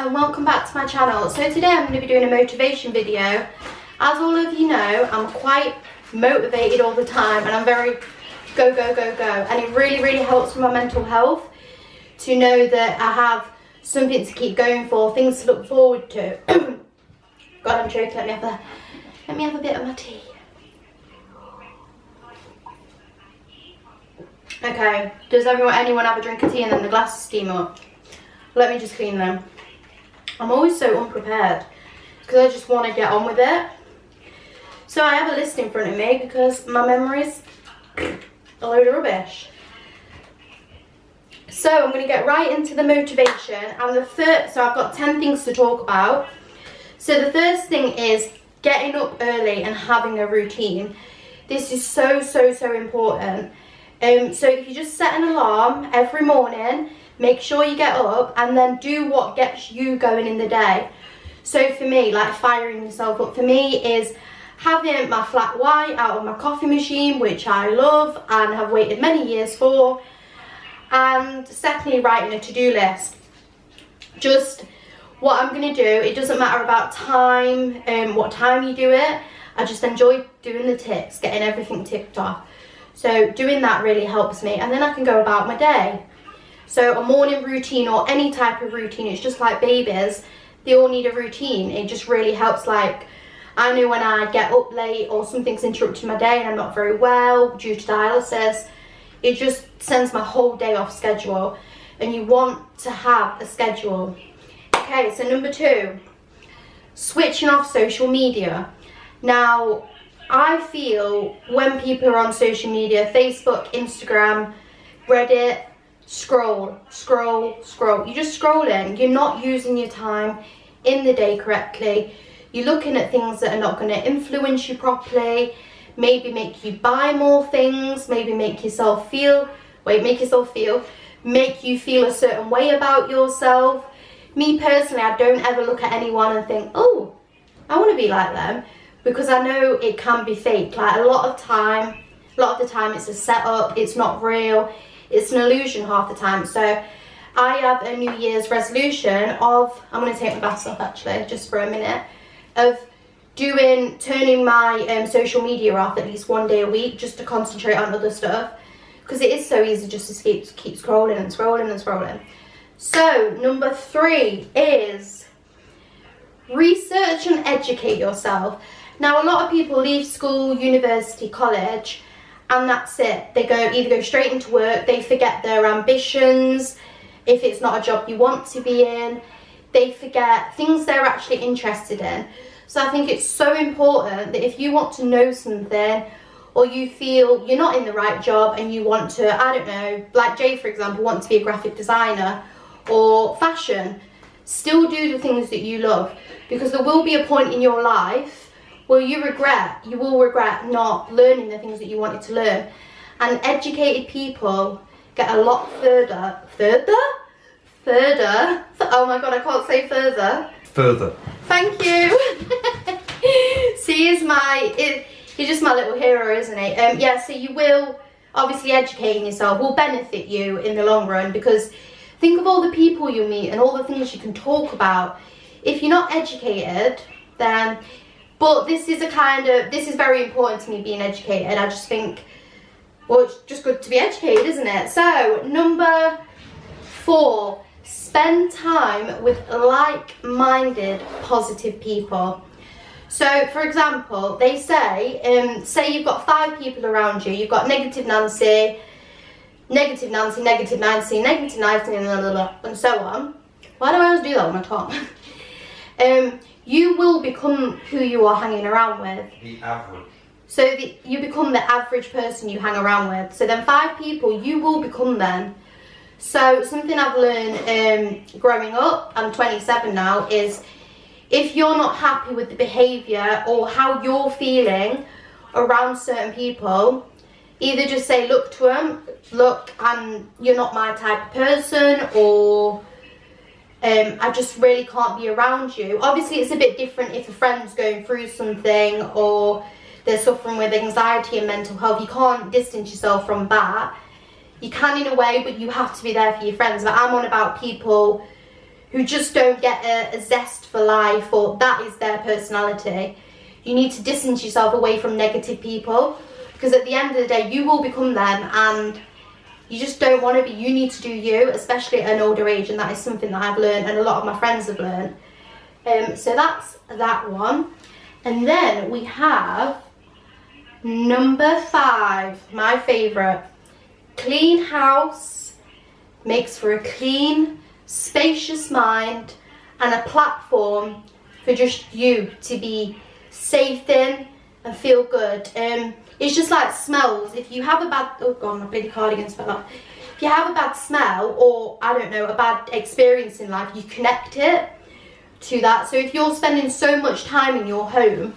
and welcome back to my channel. So today I'm going to be doing a motivation video. As all of you know, I'm quite motivated all the time and I'm very go and it really helps with my mental health to know that I have something to keep going for, things to look forward to. God, I'm choking. Let me have a bit of my tea. Okay, does anyone have a drink of tea and then the glasses steam up? Let me just clean them. I'm always so unprepared because I just want to get on with it. So I have a list in front of me because my memory's a load of rubbish. So I'm going to get right into the motivation, and so I've got 10 things to talk about. So the first thing is getting up early and having a routine. This is so important. So if you just set an alarm every morning, make sure you get up and then do what gets you going in the day. So for me, like firing yourself up for me is having my flat white out of my coffee machine, which I love and have waited many years for. And secondly, writing a to-do list. Just what I'm going to do. It doesn't matter about time, what time you do it. I just enjoy doing the ticks, getting everything ticked off. So doing that really helps me, and then I can go about my day. So a morning routine or any type of routine, it's just like babies, they all need a routine. It just really helps. Like I know when I get up late or something's interrupting my day and I'm not very well due to dialysis, it just sends my whole day off schedule, and you want to have a schedule. Okay, so number 2, switching off social media. Now, I feel when people are on social media, Facebook, Instagram, Reddit, scroll. You're just scrolling. You're not using your time in the day correctly. You're looking at things that are not going to influence you properly, maybe make you buy more things, maybe make you feel a certain way about yourself. Me personally, I don't ever look at anyone and think, oh, I want to be like them. Because I know it can be fake. Like a lot of the time it's a setup, it's not real, it's an illusion half the time. So I have a New Year's resolution of, I'm going to take my glasses off actually, just for a minute, of turning my social media off at least one day a week, just to concentrate on other stuff. Because it is so easy just to keep scrolling and scrolling. So number 3 is research and educate yourself. Now, a lot of people leave school, university, college, and that's it. They either go straight into work, they forget their ambitions, if it's not a job you want to be in, they forget things they're actually interested in. So I think it's so important that if you want to know something, or you feel you're not in the right job and you want to, I don't know, like Jay for example, wants to be a graphic designer or fashion, still do the things that you love, because there will be a point in your life where you will regret not learning the things that you wanted to learn. And educated people get a lot further. Oh my god, I can't say further. Thank you. See, he's just my little hero, isn't he? Yeah, so you will, obviously educating yourself will benefit you in the long run, because think of all the people you meet and all the things you can talk about. If you're not educated, then... But this is very important to me, being educated. I just think, well, it's just good to be educated, isn't it? So, number 4, spend time with like-minded, positive people. So, for example, they say you've got 5 people around you. You've got negative Nancy, and so on. Why do I always do that with my tongue? You will become who you are hanging around with. The average. So you become the average person you hang around with. So then 5 people, you will become them. So something I've learned growing up, I'm 27 now, is if you're not happy with the behaviour or how you're feeling around certain people, either just say, look to them, and you're not my type of person, or... I just really can't be around you. Obviously, it's a bit different if a friend's going through something or they're suffering with anxiety and mental health. You can't distance yourself from that. You can in a way, but you have to be there for your friends. But I'm on about people who just don't get a zest for life, or that is their personality. You need to distance yourself away from negative people, because at the end of the day you will become them, and you just don't want to be. You need to do you, especially at an older age, and that is something that I've learned and a lot of my friends have learned. So that's that one. And then we have number 5, my favourite. Clean house makes for a clean, spacious mind and a platform for just you to be safe in and feel good. It's just like smells. If you have a bad, oh god, my bloody cardigan's fell off. If you have a bad smell, or I don't know, a bad experience in life, you connect it to that. So if you're spending so much time in your home,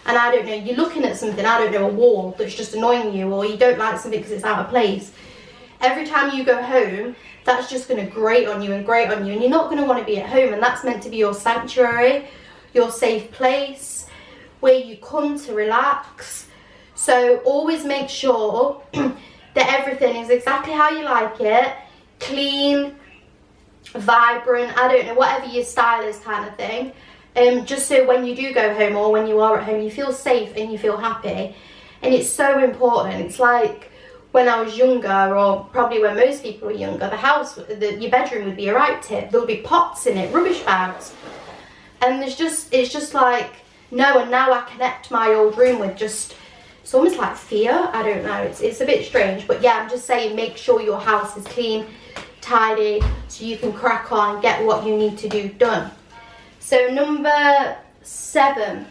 and I don't know, you're looking at something, I don't know, a wall that's just annoying you, or you don't like something because it's out of place, every time you go home, that's just going to grate on you, and you're not going to want to be at home. And that's meant to be your sanctuary, your safe place, where you come to relax. So always make sure that everything is exactly how you like it, clean, vibrant, I don't know, whatever your style is kind of thing. Just so when you do go home, or when you are at home, you feel safe and you feel happy. And it's so important. It's like when I was younger, or probably when most people were younger, the house, your bedroom would be a right tip. There would be pots in it, rubbish bags. And it's just like, no, and now I connect my old room with just, it's almost like fear. I don't know, it's a bit strange. But yeah, I'm just saying, make sure your house is clean, tidy, so you can crack on, get what you need to do done. So number 7,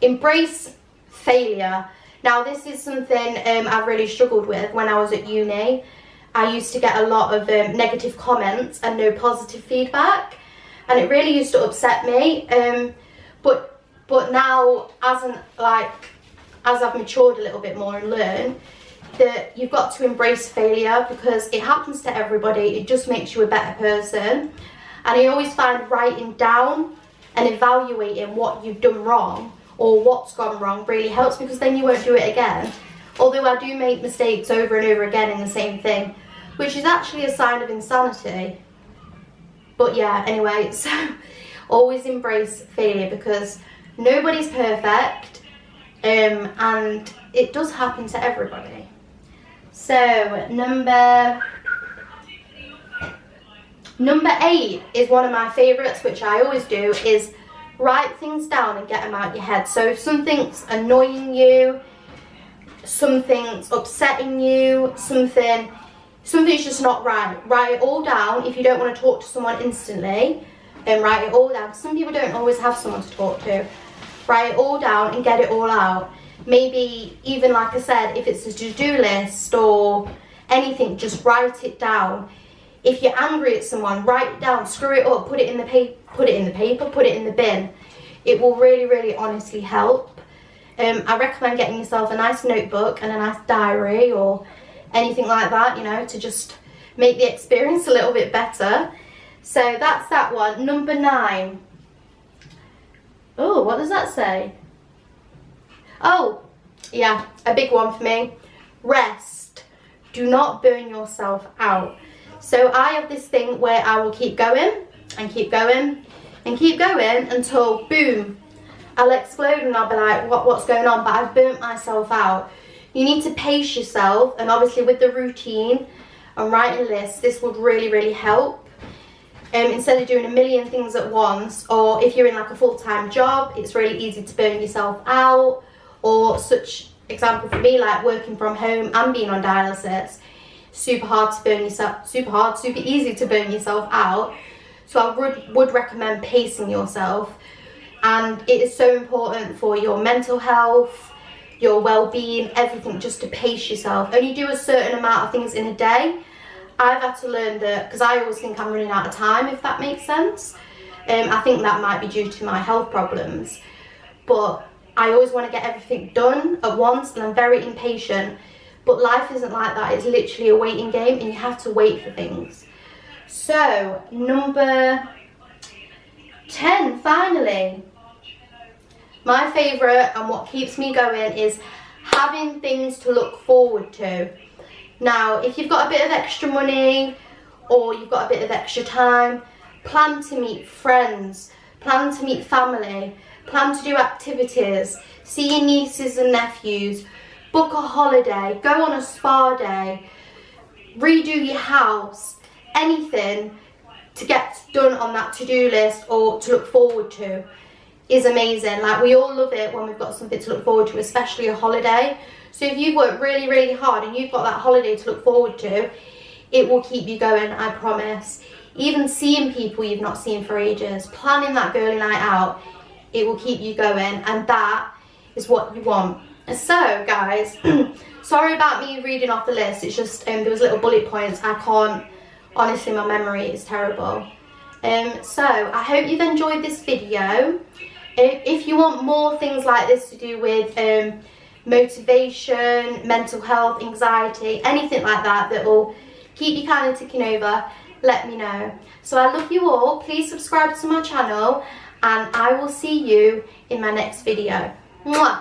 embrace failure. Now this is something I've really struggled with when I was at uni. I used to get a lot of negative comments and no positive feedback, and it really used to upset me. But now, as I've matured a little bit more and learned that you've got to embrace failure, because it happens to everybody. It just makes you a better person. And I always find writing down and evaluating what you've done wrong, or what's gone wrong, really helps, because then you won't do it again. Although I do make mistakes over and over again in the same thing, which is actually a sign of insanity. But yeah, anyway, so always embrace failure, because nobody's perfect, and it does happen to everybody. So number 8 is one of my favourites, which I always do, is write things down and get them out your head. So if something's annoying you, something's upsetting you, something's just not right, write it all down. If you don't want to talk to someone instantly, then write it all down. Some people don't always have someone to talk to. Write it all down and get it all out. Maybe even, like I said, if it's a to-do list or anything, just write it down. If you're angry at someone, write it down, screw it up, put it in the paper, put it in the bin. It will really, really honestly help. I recommend getting yourself a nice notebook and a nice diary or anything like that, you know, to just make the experience a little bit better. So that's that one. Number 9. Oh, what does that say? Oh, yeah, a big one for me. Rest. Do not burn yourself out. So I have this thing where I will keep going and keep going and keep going until, boom, I'll explode and I'll be like, what's going on? But I've burnt myself out. You need to pace yourself, and obviously with the routine and writing lists, this would really, really help. Instead of doing a million things at once, or if you're in like a full-time job, it's really easy to burn yourself out. Or such example for me, like working from home and being on dialysis, super easy to burn yourself out. So I would recommend pacing yourself, and it is so important for your mental health, your well-being, everything, just to pace yourself. Only do a certain amount of things in a day. I've had to learn that, because I always think I'm running out of time, if that makes sense. I think that might be due to my health problems, but I always want to get everything done at once, and I'm very impatient. But life isn't like that. It's literally a waiting game, and you have to wait for things. So number 10, finally, my favourite and what keeps me going is having things to look forward to. Now, if you've got a bit of extra money or you've got a bit of extra time, plan to meet friends, plan to meet family, plan to do activities, see your nieces and nephews, book a holiday, go on a spa day, redo your house, anything to get done on that to-do list or to look forward to is amazing. Like, we all love it when we've got something to look forward to, especially a holiday. So if you've worked really, really hard and you've got that holiday to look forward to, it will keep you going, I promise. Even seeing people you've not seen for ages, planning that girly night out, it will keep you going, and that is what you want. So guys, sorry about me reading off the list. It's just there was little bullet points. I can't, honestly, my memory is terrible. So I hope you've enjoyed this video. If you want more things like this to do with motivation, mental health, anxiety, anything like that that will keep you kind of ticking over, let me know. So I love you all. Please subscribe to my channel, and I will see you in my next video. Mwah!